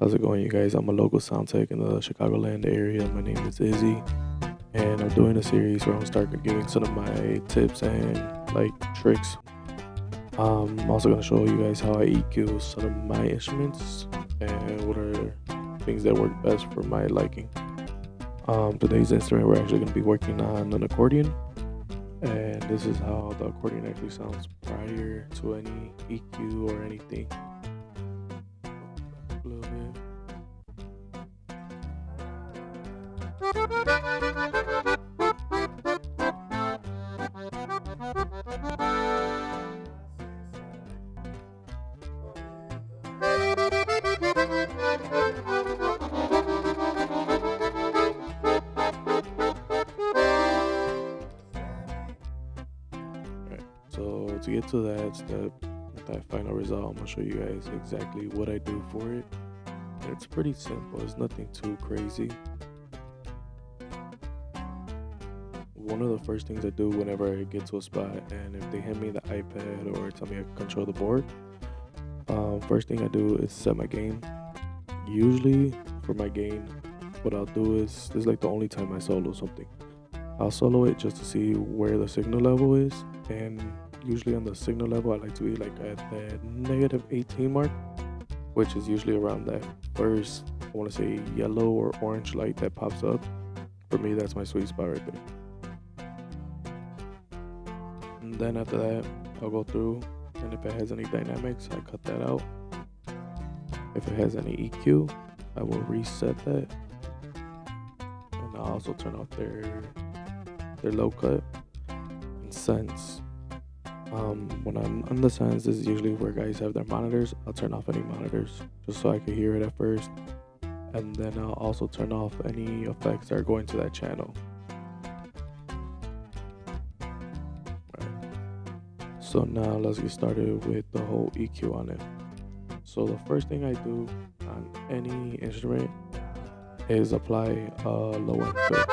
How's it going, you guys? I'm a local sound tech in the Chicagoland area. My name is Izzy, and I'm doing a series where I'm starting giving some of my tips and like tricks. I'm also gonna show you guys how I EQ some of my instruments and what are things that work best for my liking. Today's instrument we're actually gonna be working on an accordion, and this is how the accordion actually sounds prior to any EQ or anything. A little bit. Alright, so to get to that step, that final result, I'm gonna show you guys exactly what I do for it. And it's pretty simple, it's nothing too crazy. One of the first things I do whenever I get to a spot, and if they hand me the iPad or tell me I can control the board, first thing I do is set my gain. Usually for my gain, what I'll do is, this is like the only time I solo something. I'll solo it just to see where the signal level is, and usually on the signal level I like to be like at that -18 mark, which is usually around that first, I want to say, yellow or orange light that pops up. For me, that's my sweet spot right there. And then after that, I'll go through, and if it has any dynamics, I cut that out. If it has any EQ, I will reset that, and I'll also turn off their low cut. And sense, when I'm on the sense, this is usually where guys have their monitors. I'll turn off any monitors just so I can hear it at first, and then I'll also turn off any effects that are going to that channel. So now let's get started with the whole EQ on it. So the first thing I do on any instrument is apply a low end cut.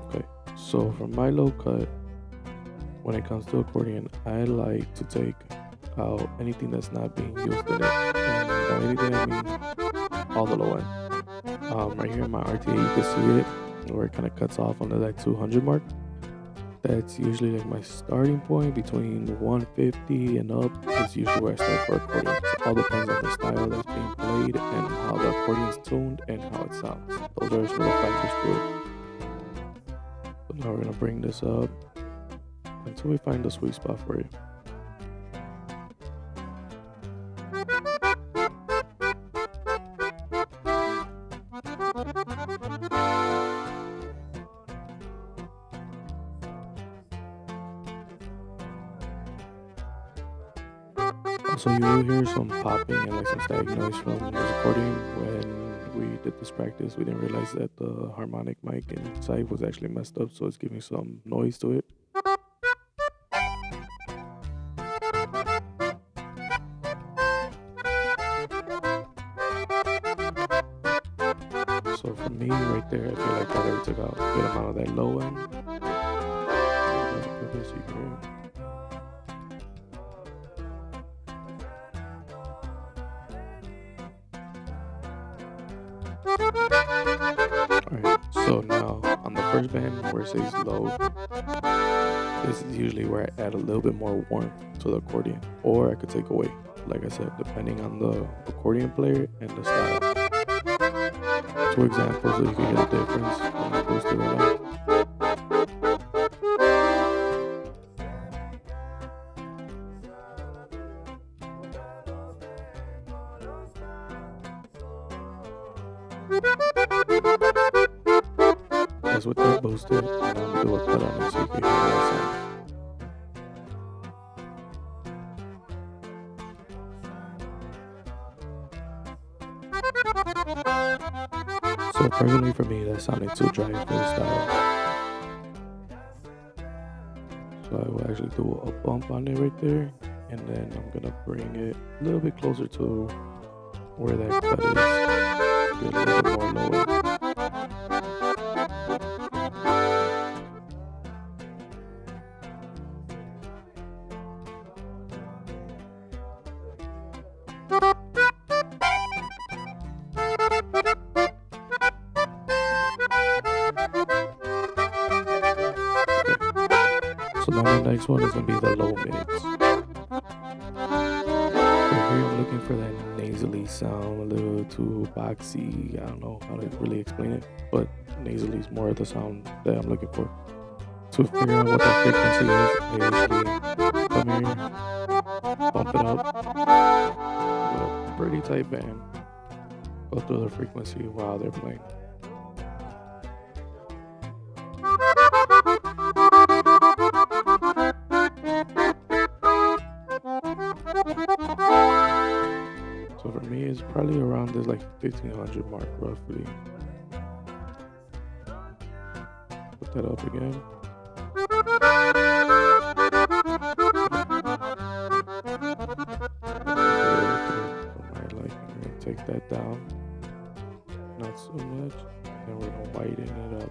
Okay, so for my low cut, when it comes to accordion, I like to take out anything that's not being used in it, and by anything I mean all the low end. Right here in my RTA, you can see it where it kind of cuts off under that 200 mark. That's usually like my starting point. Between 150 and up is usually where I start for accordion. It all depends on the style that's being played and how the accordion's tuned and how it sounds. Those are some of the factors to it. So now we're gonna bring this up until we find the sweet spot for it. So you will hear some popping and like some static noise from this accordion. When we did this practice, we didn't realize that the harmonic mic inside was actually messed up, so it's giving some noise to it. So for me right there, I feel like I already took out a good amount of that low end. Alright, so now on the first band where it says low, this is usually where I add a little bit more warmth to the accordion, or I could take away, like I said, depending on the accordion player and the style. Two examples so you can get a difference when I boost it right now. That's with that boosted, and I'm gonna do a cut on it so you can hear that sound. So personally for me, that sounded too dry for the style. So I will actually do a bump on it right there, and then I'm gonna bring it a little bit closer to where that cut is. Get a little bit more lower. next one is gonna be the low mids. So here I'm looking for that nasally sound, a little too boxy. I don't know how to really explain it, but nasally is more of the sound that I'm looking for. To figure out what that frequency is, I usually come here, bump it up with a pretty tight band, go through the frequency while they're playing. So for me, it's probably around this like 1500 mark roughly. Put that up again. Take that down, not so much, and we're gonna widen it up.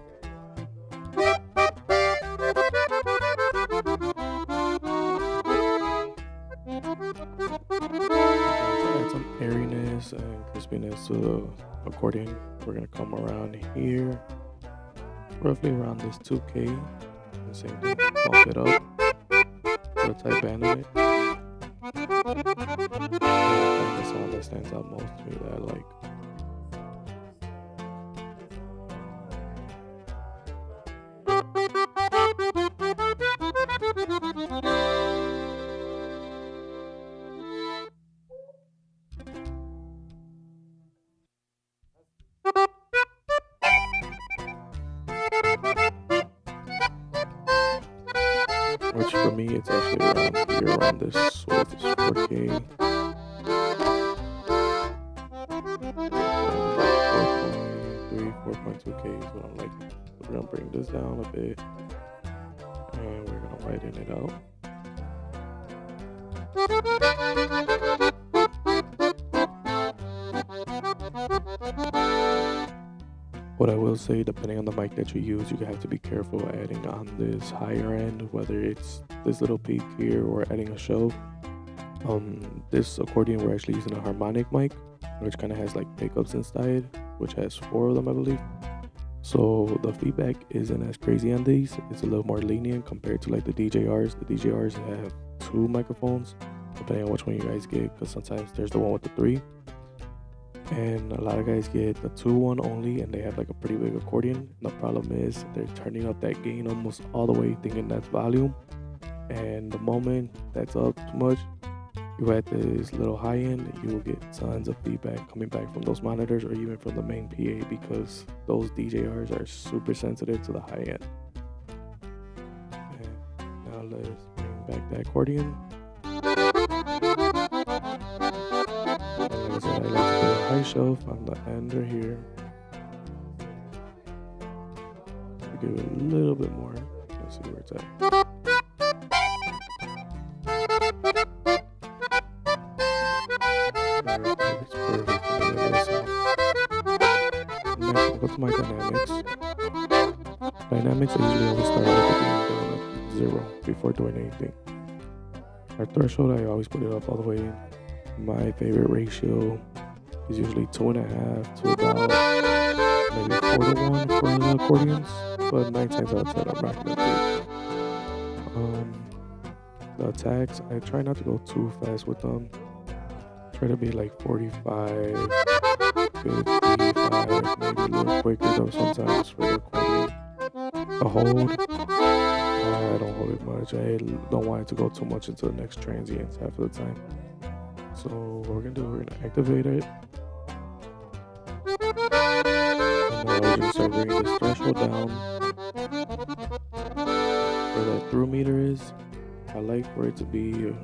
To add some airiness and crispiness to the accordion, we're gonna come around here, roughly around this 2K, and same thing, bump it up, put a tight band on it. And the sound that stands out most to me that I like. Which for me, it's actually around this, what is this, 4K. 4.2K is what I'm liking. So we're gonna bring this down a bit, and we're gonna widen it out. What I will say, depending on the mic that you use, you have to be careful adding on this higher end, whether it's this little peak here or adding a shelf. This accordion, we're actually using a harmonic mic, which kind of has like pickups inside, which has 4 of them, I believe. So the feedback isn't as crazy on these. It's a little more lenient compared to like the DJRs. The DJRs have 2 microphones, depending on which one you guys get, because sometimes there's the one with the 3. And a lot of guys get the 2 one only, and they have like a pretty big accordion. And the problem is they're turning up that gain almost all the way, thinking that's volume. And the moment that's up too much, you add this little high end, you will get tons of feedback coming back from those monitors or even from the main PA, because those DJRs are super sensitive to the high end. And now let's bring back the accordion. And like I said, I like to put a high shelf on the ender here. Give it a little bit more. Let's see where it's at. Go to my dynamics. Dynamics, I usually always start everything down at 0 before doing anything. Our threshold, I always put it up all the way. My favorite ratio is usually 2.5 to about maybe 4:1 for the accordions, but 9 times out of 10 I'm not gonna do. The attacks, I try not to go too fast with them. Try to be like 45, 55, maybe a little quicker though sometimes for the accordion. The hold, I don't hold it much. I don't want it to go too much into the next transients half of the time. So what we're gonna do, we're gonna activate it. And now we're gonna start bringing this threshold down. Where that through meter is, I like for it to be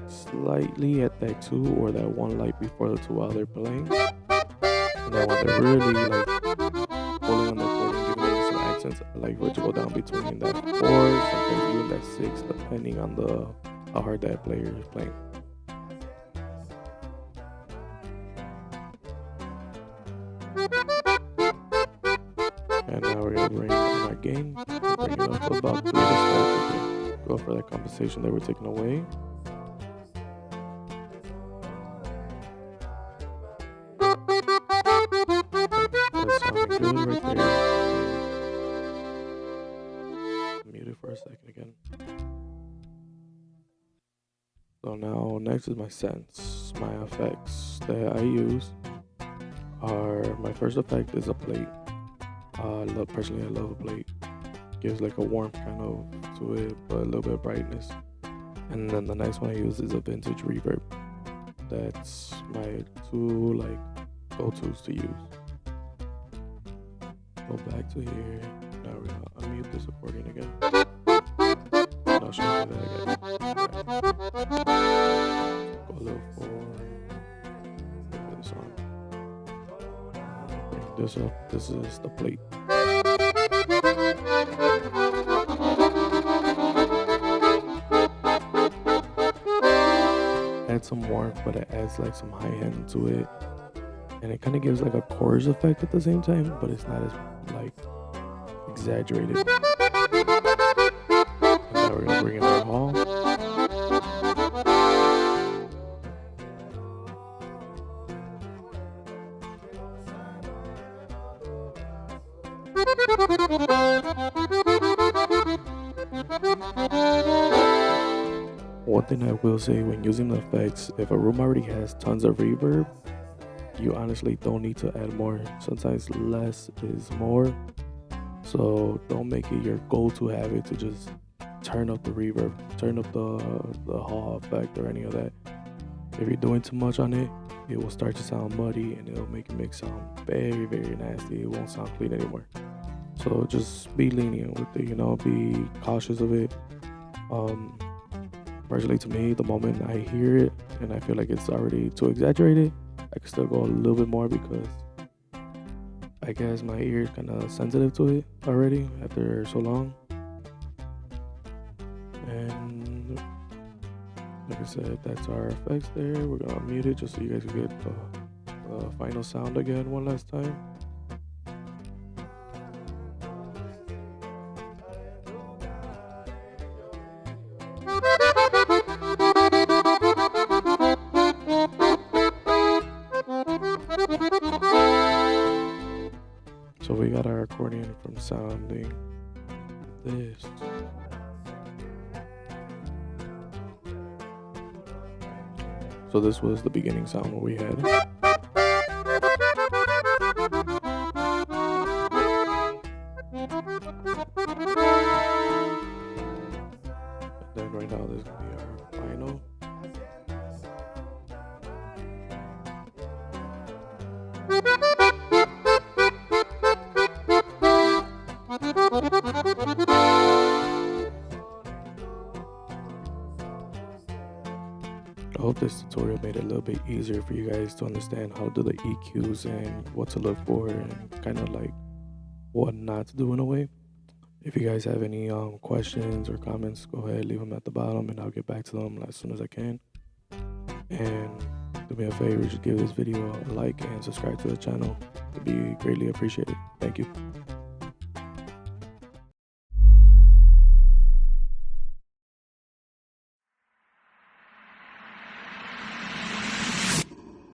slightly at that 2 or that 1 light before the 2 while they're playing. And then when they're really like pulling on the accordion, giving it some accents, I like for it to go down between that 4, sometimes even that 6, depending on how hard that player is playing. And now we're gonna bring our gain, bring it up to about 3 to start. Go for that compensation that we're taking away. That's sounding good right there. Mute it for a second again. So now next is my scents. My effects that I use are, my first effect is a plate. Personally, I love a plate. Gives like a warmth kind of to it, but a little bit of brightness. And then the next one I use is a vintage reverb. That's my two like go-tos to use. Go back to here. Now we're gonna unmute this accordion again. And I'll show you that again. Right. Go a little forward. Put this on. Bring this up. This is the plate. Adds some warmth, but it adds like some high end to it, and it kind of gives like a chorus effect at the same time, but it's not as like exaggerated. And now we're gonna bring in our hall. One thing I will say when using the effects, if a room already has tons of reverb, you honestly don't need to add more. Sometimes less is more. So don't make it your goal to have it to just turn up the reverb, turn up the hall effect or any of that. If you're doing too much on it, it will start to sound muddy and it'll make your mix sound very, very nasty. It won't sound clean anymore. So just be lenient with it, be cautious of it. Personally, to me, the moment I hear it and I feel like it's already too exaggerated, I can still go a little bit more because I guess my ear is kind of sensitive to it already after so long. And like I said, that's our effects there. We're gonna mute it just so you guys can get the final sound again one last time. So we got our accordion from sounding this. So this was the beginning sound what we had. And then right now this is gonna be our final. I hope this tutorial made it a little bit easier for you guys to understand how to do the EQs and what to look for and kind of like what not to do in a way. If you guys have any questions or comments, go ahead, leave them at the bottom and I'll get back to them as soon as I can. And do me a favor, just give this video a like and subscribe to the channel. It'd be greatly appreciated. Thank you.